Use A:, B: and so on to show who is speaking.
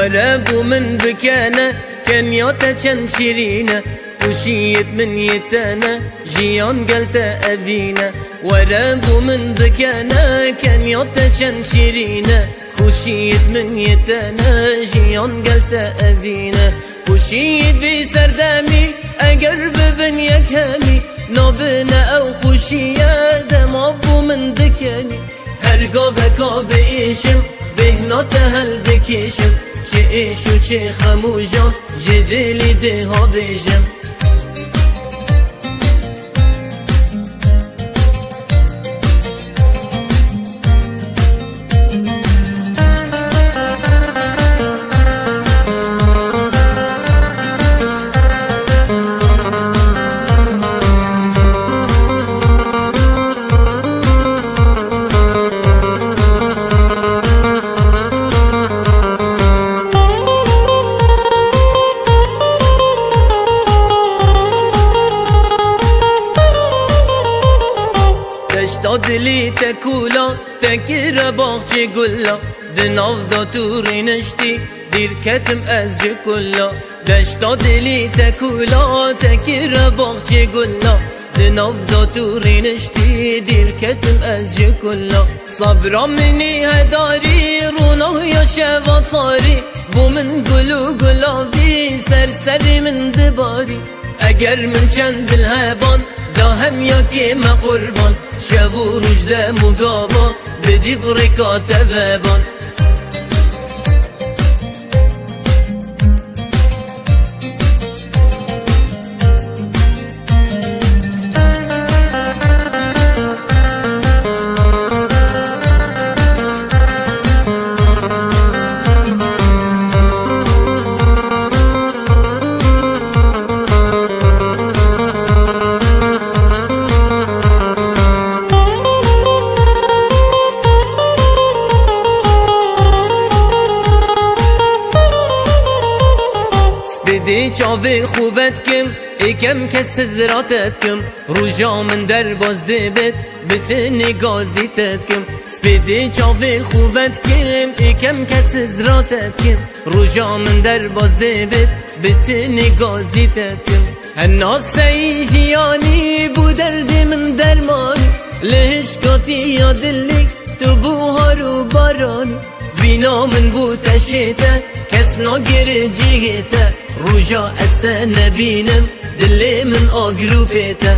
A: ورابو من بكانا كان يوتا چند شيرينا خوشيت من يتانا جيان قلتا أبينا ورابو من بكانا كان يوتا چند شيرينا خوشيت من يتانا جيان قلتا أبينا خوشيت بسردامي اگر ببن يكامي نابنا او خوشيا دمابو من بكاني هرقا بكا بإيشم بهنا تهل دكيشم چه ایشو چه خموجا جدلی ده ها بیجم دشتا دلی تکولا تکر باغچه گلا دناو دا تو رینشتی دیر کتم از جه کلا دشتا دلی تکولا تکر باغچه گلا دناو دا تو رینشتی دیر کتم از جه کلا صبرا منی هداری رونو یا شوات خاری بو من گلو گلاوی سرسری من دباری اگر من چند بالهبان دا هم یکی ما قربان شب و رجده مقابا بدی برکات ببان بدي چاوه خوبت کم اکم کس زراتت کم روژا من در باز دبت بتنی گازیتت کم سپیدی چاوه خوبت کم اکم کس زراتت کم روژا من در باز دبت بتنی گازیتت کم الناس ای جیانی بو درد من درمانی لهشکاتی یا دلی تو بوهار و بارانی وینا من بو تشیته کس ناگره جیهته روژا است نبینم دلی من آگرو پیته